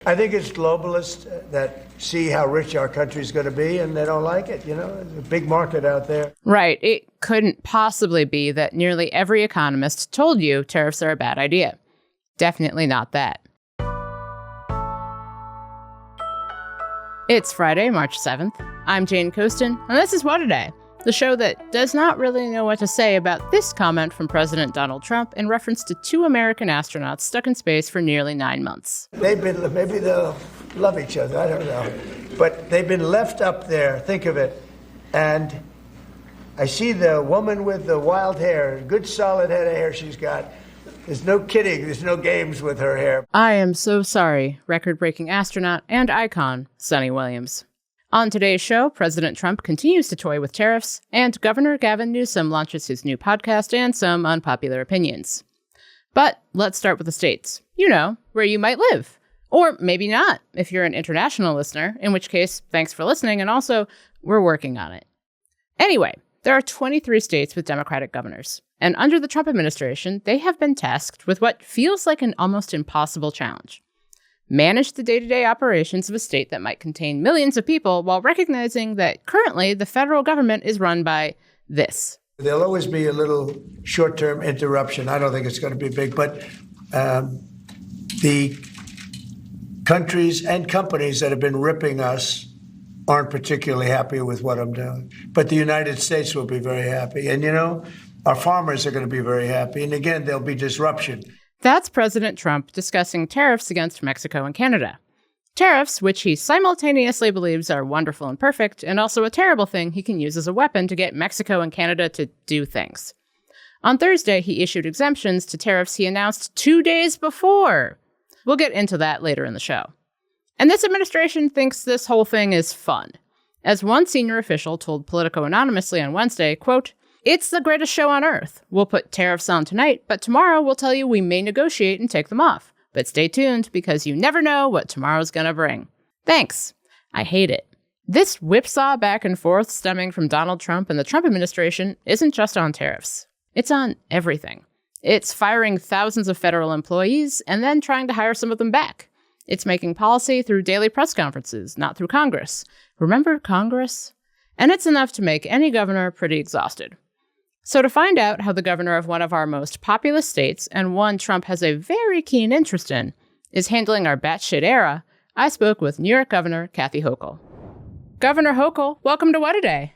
I think it's globalists that see how rich our country's going to be and they don't like it. There's a big market out there. Right. It couldn't possibly be that nearly every economist told you tariffs are a bad idea. Definitely not that. It's Friday, March 7th. I'm Jane Coaston, and this is What a Day, the show that does not really know what to say about this comment from President Donald Trump in reference to 2 American astronauts stuck in space for nearly 9 months. Maybe they'll love each other, I don't know. But they've been left up there, think of it. And I see the woman with the wild hair, good solid head of hair she's got. There's no kidding, there's no games with her hair. I am so sorry, record-breaking astronaut and icon, Sunny Williams. On today's show, President Trump continues to toy with tariffs, and Governor Gavin Newsom launches his new podcast and some unpopular opinions. But let's start with the states. Where you might live. Or maybe not, if you're an international listener, in which case, thanks for listening, and also, we're working on it. Anyway, there are 23 states with Democratic governors, and under the Trump administration, they have been tasked with what feels like an almost impossible challenge. Manage the day-to-day operations of a state that might contain millions of people while recognizing that currently the federal government is run by this. There'll always be a little short-term interruption. I don't think it's going to be big, but the countries and companies that have been ripping us aren't particularly happy with what I'm doing. But the United States will be very happy. And, our farmers are going to be very happy. And again, there'll be disruption. That's President Trump discussing tariffs against Mexico and Canada. Tariffs, which he simultaneously believes are wonderful and perfect, and also a terrible thing he can use as a weapon to get Mexico and Canada to do things. On Thursday, he issued exemptions to tariffs he announced 2 days before. We'll get into that later in the show. And this administration thinks this whole thing is fun. As one senior official told Politico anonymously on Wednesday, quote, "It's the greatest show on earth. We'll put tariffs on tonight, but tomorrow we'll tell you we may negotiate and take them off. But stay tuned because you never know what tomorrow's gonna bring. Thanks. I hate it." This whipsaw back and forth stemming from Donald Trump and the Trump administration isn't just on tariffs. It's on everything. It's firing thousands of federal employees and then trying to hire some of them back. It's making policy through daily press conferences, not through Congress. Remember Congress? And it's enough to make any governor pretty exhausted. So to find out how the governor of one of our most populous states, and one Trump has a very keen interest in, is handling our batshit era, I spoke with New York Governor Kathy Hochul. Governor Hochul, welcome to What a Day.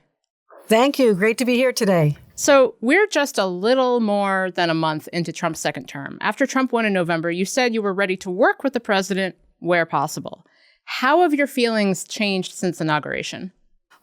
Thank you. Great to be here today. So we're just a little more than a month into Trump's second term. After Trump won in November, you said you were ready to work with the president where possible. How have your feelings changed since inauguration?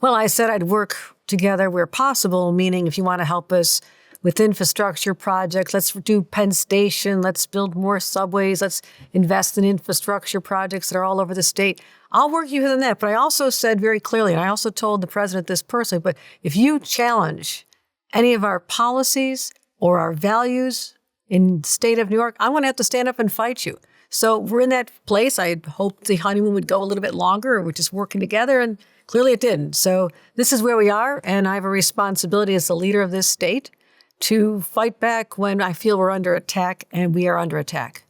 Well, I said I'd work together where possible, meaning if you want to help us with infrastructure projects, let's do Penn Station, let's build more subways, let's invest in infrastructure projects that are all over the state. I'll work you in that. But I also said very clearly, and I also told the president this personally, but if you challenge any of our policies or our values in the state of New York, I'm going to have to stand up and fight you. So we're in that place. I had hoped the honeymoon would go a little bit longer. We're just working together, and clearly it didn't. So this is where we are, and I have a responsibility as the leader of this state to fight back when I feel we're under attack, and we are under attack.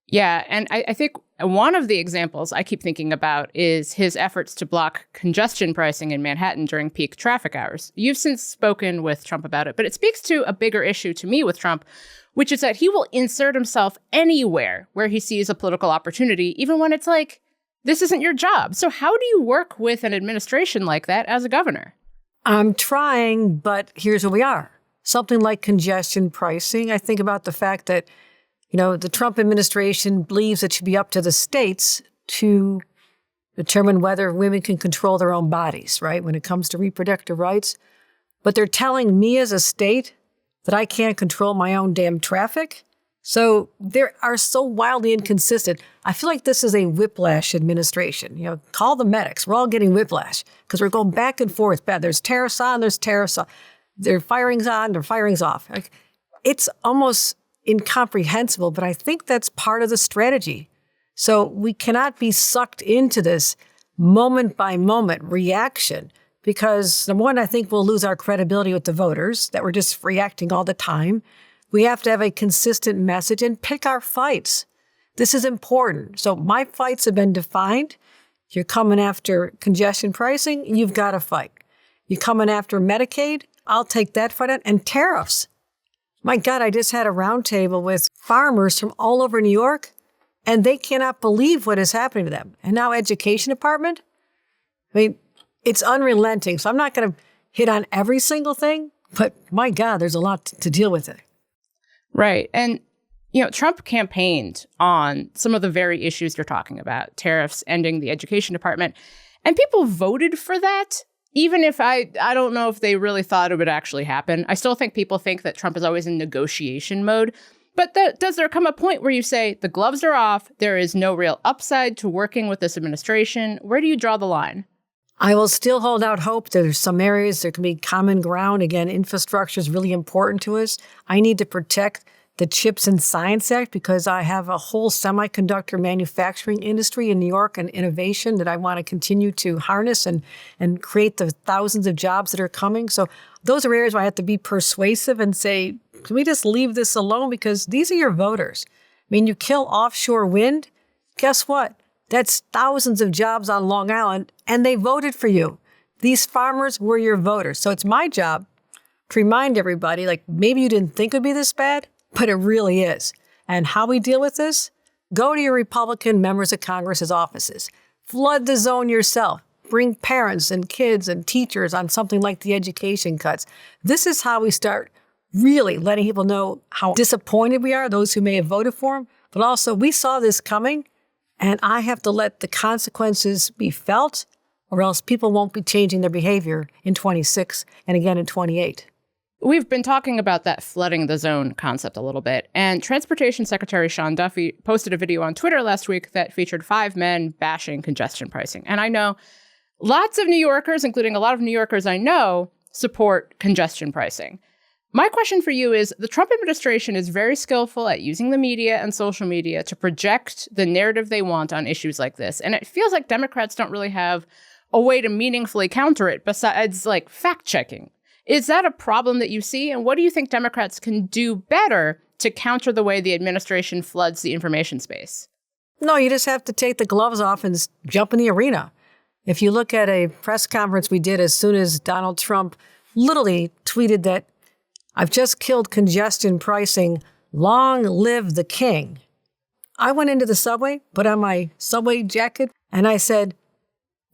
Yeah, and I think one of the examples I keep thinking about is his efforts to block congestion pricing in Manhattan during peak traffic hours. You've since spoken with Trump about it, but it speaks to a bigger issue to me with Trump, which is that he will insert himself anywhere where he sees a political opportunity, even when it's like, this isn't your job. So how do you work with an administration like that as a governor? I'm trying, but here's where we are. Something like congestion pricing. I think about the fact that, the Trump administration believes it should be up to the states to determine whether women can control their own bodies, right, when it comes to reproductive rights. But they're telling me as a state that I can't control my own damn traffic. So they are so wildly inconsistent. I feel like this is a whiplash administration. Call the medics. We're all getting whiplash because we're going back and forth. There's tariffs on, there's tariffs off. There are firings on, there are firings off. It's almost incomprehensible, but I think that's part of the strategy. So we cannot be sucked into this moment by moment reaction because, number one, I think we'll lose our credibility with the voters, that we're just reacting all the time. We have to have a consistent message and pick our fights. This is important. So my fights have been defined. You're coming after congestion pricing, you've got to fight. You're coming after Medicaid, I'll take that fight on. And tariffs. My God, I just had a roundtable with farmers from all over New York, and they cannot believe what is happening to them. And now education department, I mean, it's unrelenting. So I'm not going to hit on every single thing, but my God, there's a lot to deal with it. Right. And, Trump campaigned on some of the very issues you're talking about, tariffs, ending the education department, and people voted for that. Even if I don't know if they really thought it would actually happen. I still think people think that Trump is always in negotiation mode. But does there come a point where you say the gloves are off, there is no real upside to working with this administration? Where do you draw the line? I will still hold out hope. There's some areas there can be common ground. Again, infrastructure is really important to us. I need to protect the Chips and Science Act because I have a whole semiconductor manufacturing industry in New York and innovation that I want to continue to harness and create the thousands of jobs that are coming. So those are areas where I have to be persuasive and say, can we just leave this alone? Because these are your voters. I mean, you kill offshore wind, guess what? That's thousands of jobs on Long Island, and they voted for you. These farmers were your voters. So it's my job to remind everybody, like, maybe you didn't think it would be this bad, but it really is. And how we deal with this? Go to your Republican members of Congress's offices. Flood the zone yourself. Bring parents and kids and teachers on something like the education cuts. This is how we start really letting people know how disappointed we are, those who may have voted for him. But also, we saw this coming, and I have to let the consequences be felt, or else people won't be changing their behavior in 26 and again in 28. We've been talking about that flooding the zone concept a little bit, and Transportation Secretary Sean Duffy posted a video on Twitter last week that featured 5 men bashing congestion pricing. And I know lots of New Yorkers, including a lot of New Yorkers I know, support congestion pricing. My question for you is, the Trump administration is very skillful at using the media and social media to project the narrative they want on issues like this. And it feels like Democrats don't really have a way to meaningfully counter it besides like fact-checking. Is that a problem that you see? And what do you think Democrats can do better to counter the way the administration floods the information space? No, you just have to take the gloves off and jump in the arena. If you look at a press conference we did as soon as Donald Trump literally tweeted that, "I've just killed congestion pricing, long live the king." I went into the subway, put on my subway jacket, and I said,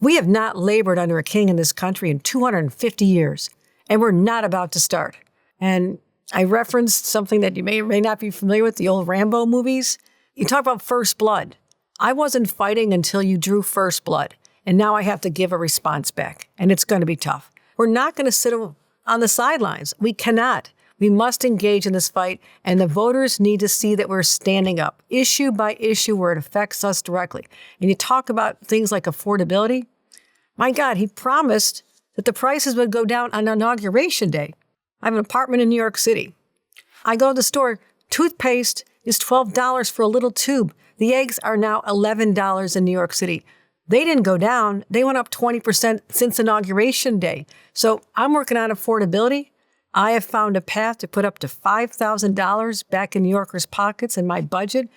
we have not labored under a king in this country in 250 years. And we're not about to start. And I referenced something that you may or may not be familiar with, the old Rambo movies. You talk about first blood. I wasn't fighting until you drew first blood. And now I have to give a response back. And it's going to be tough. We're not going to sit on the sidelines. We cannot. We must engage in this fight. And the voters need to see that we're standing up, issue by issue, where it affects us directly. And you talk about things like affordability. My God, he promised that the prices would go down on Inauguration Day. I have an apartment in New York City. I go to the store, toothpaste is $12 for a little tube. The eggs are now $11 in New York City. They didn't go down. They went up 20% since Inauguration Day. So I'm working on affordability. I have found a path to put up to $5,000 back in New Yorkers' pockets in my budget,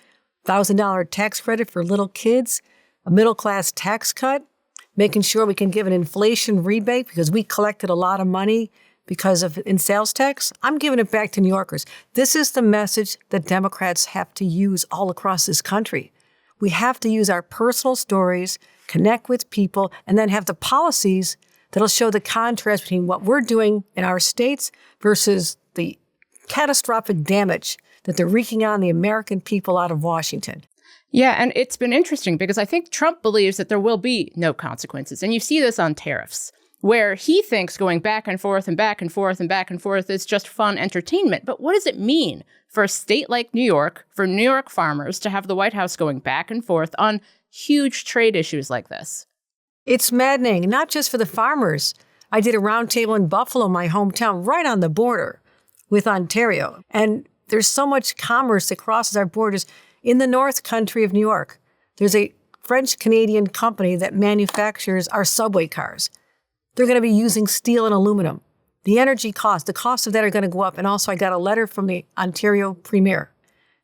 $1,000 tax credit for little kids, a middle-class tax cut, making sure we can give an inflation rebate because we collected a lot of money in sales tax. I'm giving it back to New Yorkers. This is the message that Democrats have to use all across this country. We have to use our personal stories, connect with people, and then have the policies that'll show the contrast between what we're doing in our states versus the catastrophic damage that they're wreaking on the American people out of Washington. Yeah, and it's been interesting because I think Trump believes that there will be no consequences. And you see this on tariffs, where he thinks going back and forth and back and forth and back and forth is just fun entertainment. But what does it mean for a state like New York, for New York farmers, to have the White House going back and forth on huge trade issues like this? It's maddening, not just for the farmers. I did a roundtable in Buffalo, my hometown, right on the border with Ontario. And there's so much commerce that crosses our borders. In the North Country of New York, there's a French-Canadian company that manufactures our subway cars. They're going to be using steel and aluminum. The energy cost, the cost of that are going to go up. And also I got a letter from the Ontario Premier.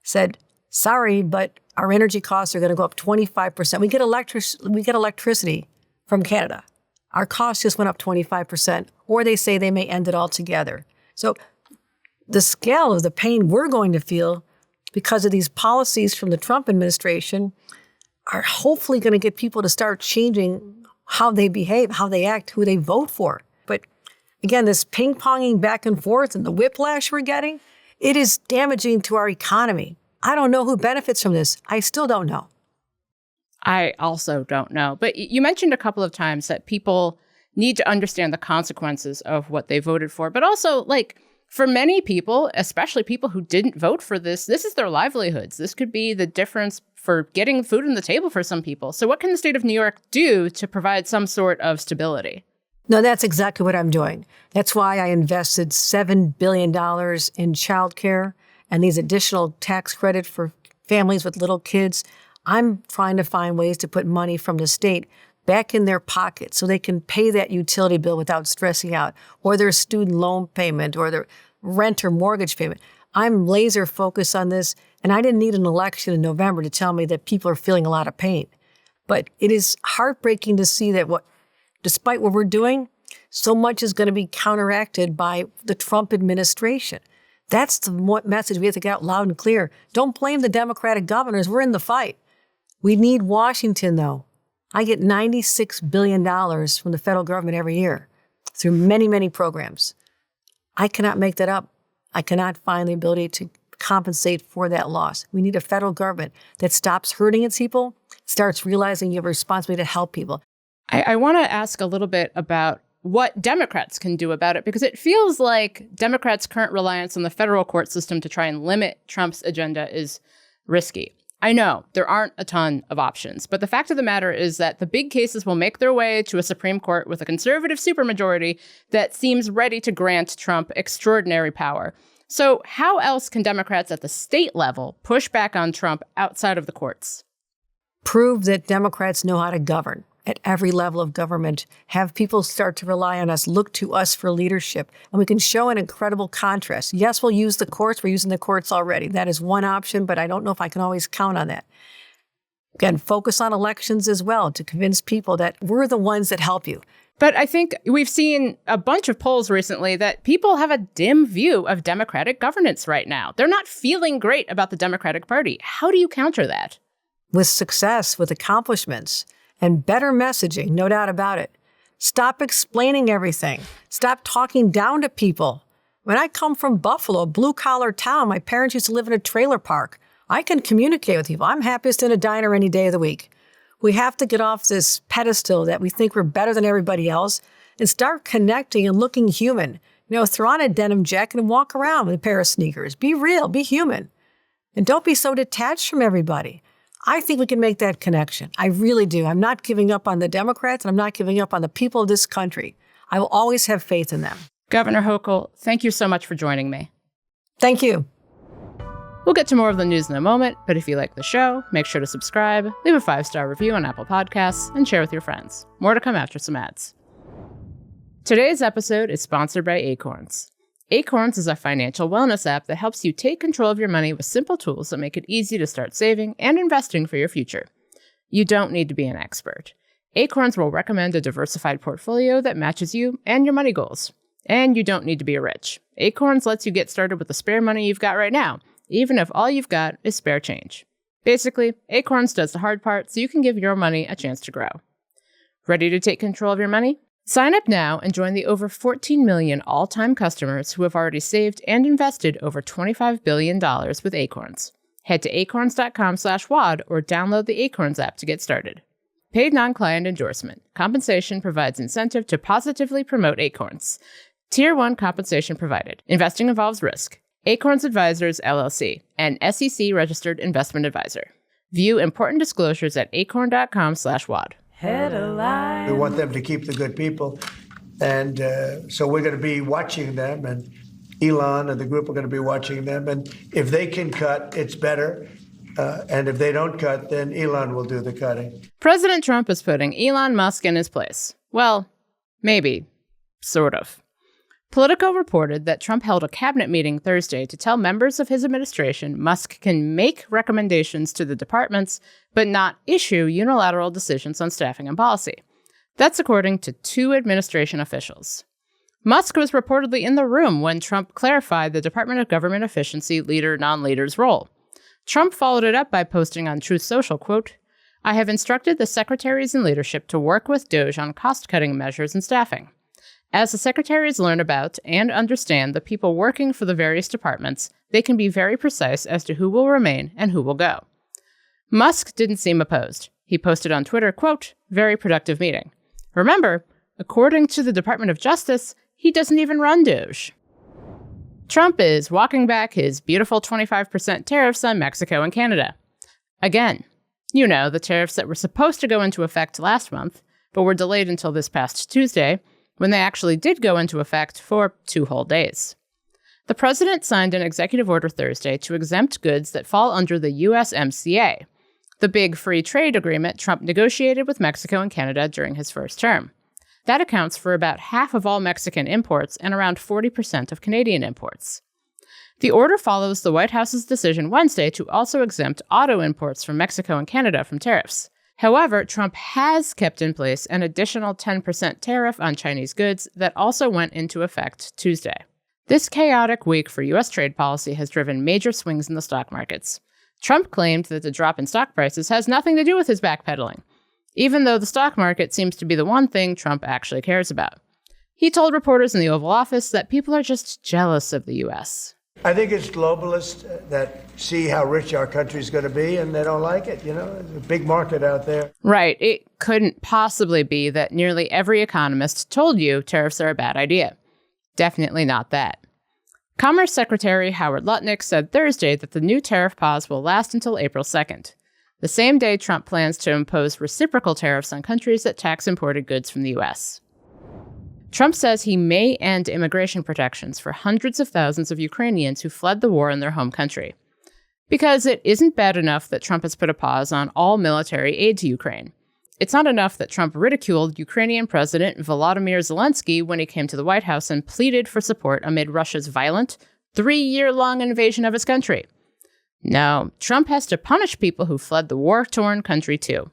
Said, sorry, but our energy costs are going to go up 25%. We get electricity from Canada. Our costs just went up 25%, or they say they may end it altogether. So the scale of the pain we're going to feel because of these policies from the Trump administration are hopefully going to get people to start changing how they behave, how they act, who they vote for. But again, this ping-ponging back and forth and the whiplash we're getting, it is damaging to our economy. I don't know who benefits from this. I still don't know. I also don't know. But you mentioned a couple of times that people need to understand the consequences of what they voted for. But also, like, for many people, especially people who didn't vote for this is their livelihoods. This could be the difference for getting food on the table for some people. So what can the state of New York do to provide some sort of stability? No, that's exactly what I'm doing. That's why I invested $7 billion in childcare and these additional tax credit for families with little kids. I'm trying to find ways to put money from the state back in their pocket so they can pay that utility bill without stressing out, or their student loan payment, or their rent or mortgage payment. I'm laser focused on this, and I didn't need an election in November to tell me that people are feeling a lot of pain. But it is heartbreaking to see that despite what we're doing, so much is going to be counteracted by the Trump administration. That's the message we have to get out loud and clear. Don't blame the Democratic governors. We're in the fight. We need Washington, though. I get $96 billion from the federal government every year through many, many programs. I cannot make that up. I cannot find the ability to compensate for that loss. We need a federal government that stops hurting its people, starts realizing you have a responsibility to help people. I want to ask a little bit about what Democrats can do about it, because it feels like Democrats' current reliance on the federal court system to try and limit Trump's agenda is risky. I know there aren't a ton of options, but the fact of the matter is that the big cases will make their way to a Supreme Court with a conservative supermajority that seems ready to grant Trump extraordinary power. So how else can Democrats at the state level push back on Trump outside of the courts? Prove that Democrats know how to govern at every level of government. Have people start to rely on us, look to us for leadership, and we can show an incredible contrast. Yes, we'll use the courts. We're using the courts already. That is one option, but I don't know if I can always count on that. Again, focus on elections as well to convince people that we're the ones that help you. But I think we've seen a bunch of polls recently that people have a dim view of Democratic governance right now. They're not feeling great about the Democratic Party. How do you counter that? With success, with accomplishments, and better messaging, no doubt about it. Stop explaining everything. Stop talking down to people. When I come from Buffalo, a blue-collar town, my parents used to live in a trailer park. I can communicate with people. I'm happiest in a diner any day of the week. We have to get off this pedestal that we think we're better than everybody else and start connecting and looking human. You know, throw on a denim jacket and walk around with a pair of sneakers. Be real, be human. And don't be so detached from everybody. I think we can make that connection. I really do. I'm not giving up on the Democrats, and I'm not giving up on the people of this country. I will always have faith in them. Governor Hochul, thank you so much for joining me. Thank you. We'll get to more of the news in a moment, but if you like the show, make sure to subscribe, leave a 5-star review on Apple Podcasts, and share with your friends. More to come after some ads. Today's episode is sponsored by Acorns. Acorns is a financial wellness app that helps you take control of your money with simple tools that make it easy to start saving and investing for your future. You don't need to be an expert. Acorns will recommend a diversified portfolio that matches you and your money goals. And you don't need to be rich. Acorns lets you get started with the spare money you've got right now, even if all you've got is spare change. Basically, Acorns does the hard part so you can give your money a chance to grow. Ready to take control of your money? Sign up now and join the over 14 million all-time customers who have already saved and invested over $25 billion with Acorns. Head to acorns.com/WAD or download the Acorns app to get started. Paid non-client endorsement. Compensation provides incentive to positively promote Acorns. Tier 1 compensation provided. Investing involves risk. Acorns Advisors, LLC, an SEC-registered investment advisor. View important disclosures at acorn.com/WAD. We want them to keep the good people. And so we're going to be watching them, and Elon and the group are going to be watching them. And if they can cut, it's better. And if they don't cut, then Elon will do the cutting. President Trump is putting Elon Musk in his place. Well, maybe. Sort of. Politico reported that Trump held a cabinet meeting Thursday to tell members of his administration Musk can make recommendations to the departments, but not issue unilateral decisions on staffing and policy. That's according to 2 administration officials. Musk was reportedly in the room when Trump clarified the Department of Government Efficiency leader-non-leader's role. Trump followed it up by posting on Truth Social, quote, "I have instructed the secretaries and leadership to work with DOJ on cost-cutting measures and staffing. As the secretaries learn about and understand the people working for the various departments, they can be very precise as to who will remain and who will go." Musk didn't seem opposed. He posted on Twitter, quote, "Very productive meeting." Remember, according to the Department of Justice, he doesn't even run DOJ. Trump is walking back his beautiful 25% tariffs on Mexico and Canada. Again, you know, the tariffs that were supposed to go into effect last month, but were delayed until this past Tuesday, when they actually did go into effect for 2 whole days. The president signed an executive order Thursday to exempt goods that fall under the USMCA, the big free trade agreement Trump negotiated with Mexico and Canada during his first term. That accounts for about half of all Mexican imports and around 40% of Canadian imports. The order follows the White House's decision Wednesday to also exempt auto imports from Mexico and Canada from tariffs. However, Trump has kept in place an additional 10% tariff on Chinese goods that also went into effect Tuesday. This chaotic week for U.S. trade policy has driven major swings in the stock markets. Trump claimed that the drop in stock prices has nothing to do with his backpedaling, even though the stock market seems to be the one thing Trump actually cares about. He told reporters in the Oval Office that people are just jealous of the U.S. I think it's globalists that see how rich our country's going to be and they don't like it. You know, there's a big market out there. Right. It couldn't possibly be that nearly every economist told you tariffs are a bad idea. Definitely not that. Commerce Secretary Howard Lutnick said Thursday that the new tariff pause will last until April 2nd, the same day Trump plans to impose reciprocal tariffs on countries that tax imported goods from the U.S. Trump says he may end immigration protections for hundreds of thousands of Ukrainians who fled the war in their home country. Because it isn't bad enough that Trump has put a pause on all military aid to Ukraine. It's not enough that Trump ridiculed Ukrainian President Volodymyr Zelensky when he came to the White House and pleaded for support amid Russia's violent, 3-year-long invasion of his country. No, Trump has to punish people who fled the war-torn country too.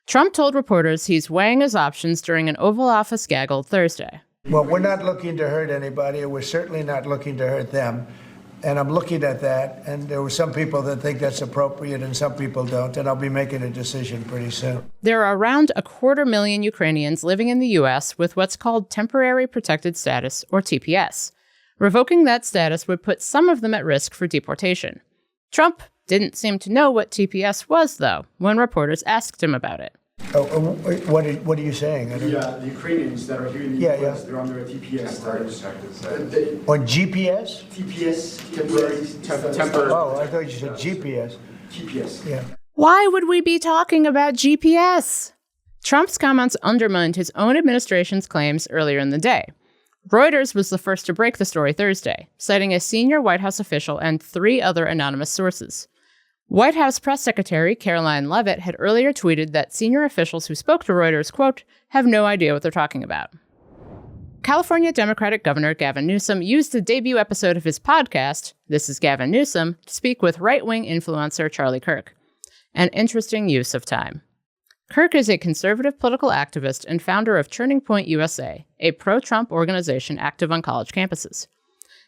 Trump told reporters he's weighing his options during an Oval Office gaggle Thursday. Well, we're not looking to hurt anybody. We're certainly not looking to hurt them. And I'm looking at that. And there were some people that think that's appropriate and some people don't. And I'll be making a decision pretty soon. There are around 250,000 Ukrainians living in the U.S. with what's called Temporary Protected Status, or TPS. Revoking that status would put some of them at risk for deportation. Trump didn't seem to know what TPS was, though, when reporters asked him about it. What are you saying? The Ukrainians that are here in the U.S., they're under a TPS status. On GPS? TPS, temporary. Oh, I thought you said GPS. TPS. Yeah. Why would we be talking about GPS? Trump's comments undermined his own administration's claims earlier in the day. Reuters was the first to break the story Thursday, citing a senior White House official and 3 other anonymous sources. White House Press Secretary Caroline Leavitt had earlier tweeted that senior officials who spoke to Reuters, quote, have no idea what they're talking about. California Democratic Governor Gavin Newsom used the debut episode of his podcast, This is Gavin Newsom, to speak with right-wing influencer Charlie Kirk. An interesting use of time. Kirk is a conservative political activist and founder of Turning Point USA, a pro-Trump organization active on college campuses.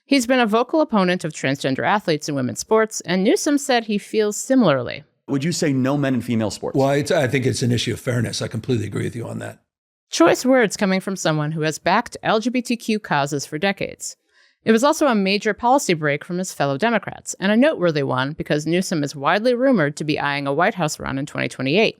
He's been a vocal opponent of transgender athletes in women's sports, and Newsom said he feels similarly. Would you say no men in female sports? Well, I think it's an issue of fairness. I completely agree with you on that. Choice words coming from someone who has backed LGBTQ causes for decades. It was also a major policy break from his fellow Democrats, and a noteworthy one because Newsom is widely rumored to be eyeing a White House run in 2028.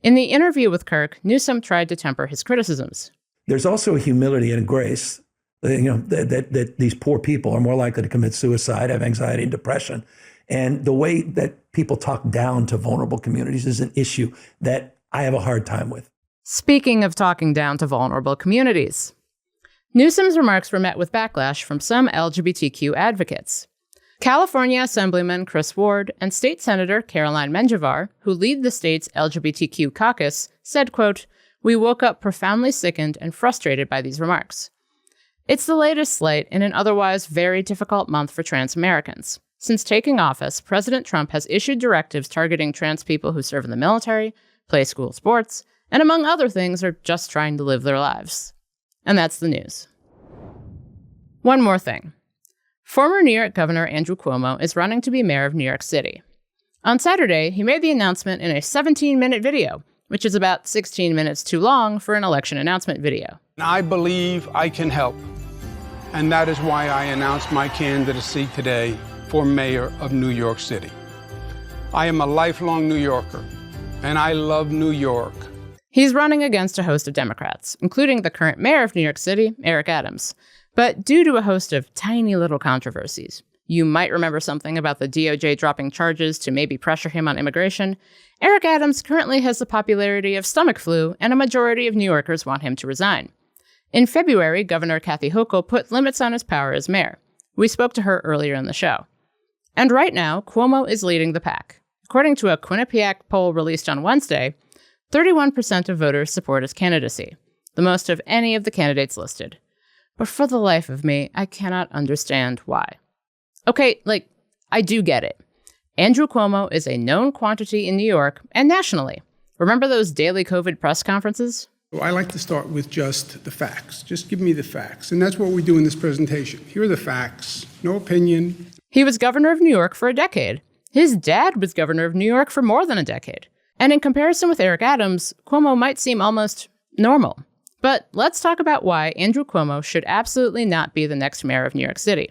In the interview with Kirk, Newsom tried to temper his criticisms. There's also a humility and a grace, that these poor people are more likely to commit suicide, have anxiety and depression. And the way that people talk down to vulnerable communities is an issue that I have a hard time with. Speaking of talking down to vulnerable communities, Newsom's remarks were met with backlash from some LGBTQ advocates. California Assemblyman Chris Ward and State Senator Caroline Menjivar, who lead the state's LGBTQ caucus, said, quote, "We woke up profoundly sickened and frustrated by these remarks." It's the latest slight in an otherwise very difficult month for trans Americans. Since taking office, President Trump has issued directives targeting trans people who serve in the military, play school sports, and among other things are just trying to live their lives. And that's the news. One more thing. Former New York Governor Andrew Cuomo is running to be mayor of New York City. On Saturday, he made the announcement in a 17-minute video, which is about 16 minutes too long for an election announcement video. I believe I can help, and that is why I announced my candidacy today for mayor of New York City. I am a lifelong New Yorker, and I love New York. He's running against a host of Democrats, including the current mayor of New York City, Eric Adams. But due to a host of tiny little controversies, you might remember something about the DOJ dropping charges to maybe pressure him on immigration, Eric Adams currently has the popularity of stomach flu, and a majority of New Yorkers want him to resign. In February, Governor Kathy Hochul put limits on his power as mayor. We spoke to her earlier in the show. And right now, Cuomo is leading the pack. According to a Quinnipiac poll released on Wednesday, 31% of voters support his candidacy, the most of any of the candidates listed. But for the life of me, I cannot understand why. Okay, I do get it. Andrew Cuomo is a known quantity in New York and nationally. Remember those daily COVID press conferences? I like to start with just the facts. Just give me the facts. And that's what we do in this presentation. Here are the facts. No opinion. He was governor of New York for a decade. His dad was governor of New York for more than a decade. And in comparison with Eric Adams, Cuomo might seem almost normal. But let's talk about why Andrew Cuomo should absolutely not be the next mayor of New York City.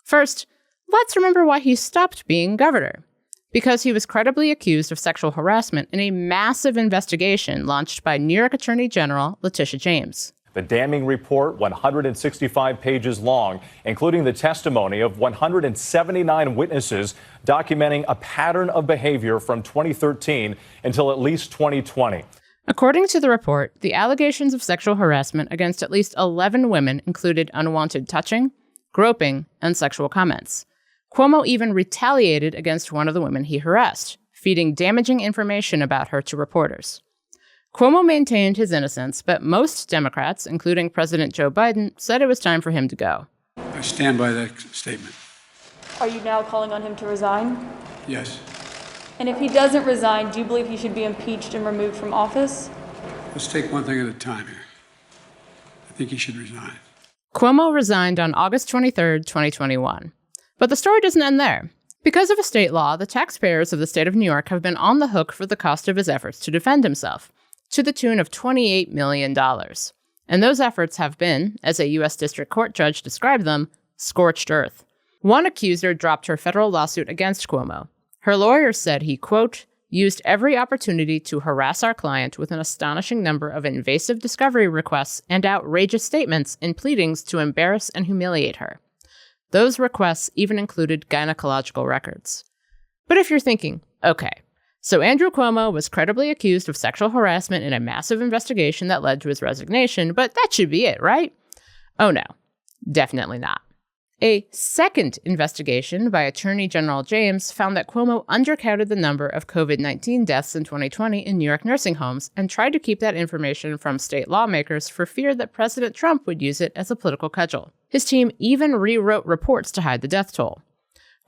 First, let's remember why he stopped being governor. Because he was credibly accused of sexual harassment in a massive investigation launched by New York Attorney General Letitia James. The damning report, 165 pages long, including the testimony of 179 witnesses documenting a pattern of behavior from 2013 until at least 2020. According to the report, the allegations of sexual harassment against at least 11 women included unwanted touching, groping, and sexual comments. Cuomo even retaliated against one of the women he harassed, feeding damaging information about her to reporters. Cuomo maintained his innocence, but most Democrats, including President Joe Biden, said it was time for him to go. I stand by that statement. Are you now calling on him to resign? Yes. And if he doesn't resign, do you believe he should be impeached and removed from office? Let's take one thing at a time here. I think he should resign. Cuomo resigned on August 23, 2021. But the story doesn't end there. Because of a state law, the taxpayers of the state of New York have been on the hook for the cost of his efforts to defend himself, to the tune of $28 million. And those efforts have been, as a U.S. District Court judge described them, scorched earth. One accuser dropped her federal lawsuit against Cuomo. Her lawyer said he, quote, used every opportunity to harass our client with an astonishing number of invasive discovery requests and outrageous statements in pleadings to embarrass and humiliate her. Those requests even included gynecological records. But if you're thinking, okay, so Andrew Cuomo was credibly accused of sexual harassment in a massive investigation that led to his resignation, but that should be it, right? Oh no, definitely not. A second investigation by Attorney General James found that Cuomo undercounted the number of COVID-19 deaths in 2020 in New York nursing homes and tried to keep that information from state lawmakers for fear that President Trump would use it as a political cudgel. His team even rewrote reports to hide the death toll.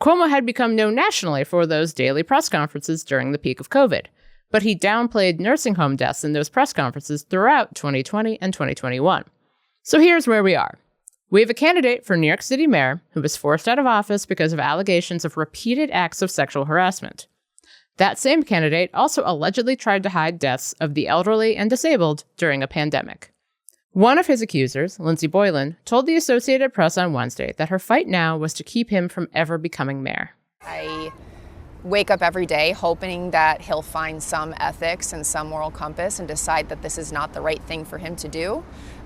Cuomo had become known nationally for those daily press conferences during the peak of COVID, but he downplayed nursing home deaths in those press conferences throughout 2020 and 2021. So here's where we are. We have a candidate for New York City mayor who was forced out of office because of allegations of repeated acts of sexual harassment. That same candidate also allegedly tried to hide deaths of the elderly and disabled during a pandemic. One of his accusers, Lindsey Boylan, told the Associated Press on Wednesday that her fight now was to keep him from ever becoming mayor. I wake up every day hoping that he'll find some ethics and some moral compass and decide that this is not the right thing for him to do.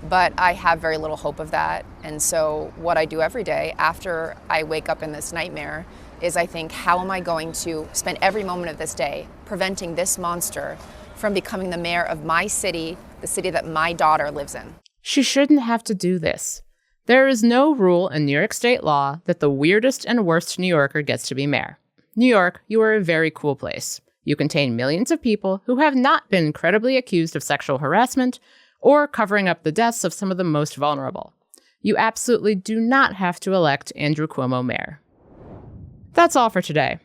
But I have very little hope of that. And so what I do every day after I wake up in this nightmare is I think, how am I going to spend every moment of this day preventing this monster from becoming the mayor of my city, the city that my daughter lives in? She shouldn't have to do this. There is no rule in New York state law that the weirdest and worst New Yorker gets to be mayor. New York, you are a very cool place. You contain millions of people who have not been credibly accused of sexual harassment or covering up the deaths of some of the most vulnerable. You absolutely do not have to elect Andrew Cuomo mayor. That's all for today.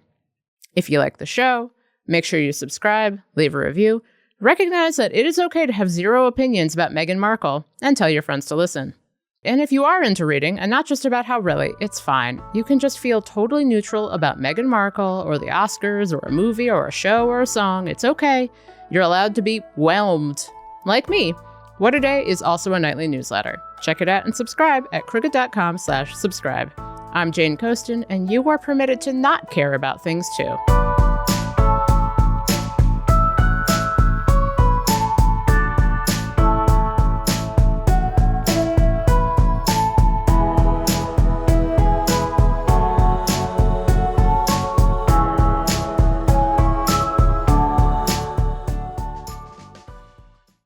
If you like the show, make sure you subscribe, leave a review, recognize that it is okay to have zero opinions about Meghan Markle, and tell your friends to listen. And if you are into reading, and not just about how really, it's fine. You can just feel totally neutral about Meghan Markle, or the Oscars, or a movie, or a show, or a song. It's okay. You're allowed to be whelmed. Like me. What a Day is also a nightly newsletter. Check it out and subscribe at crooked.com/subscribe. I'm Jane Coaston, and you are permitted to not care about things too.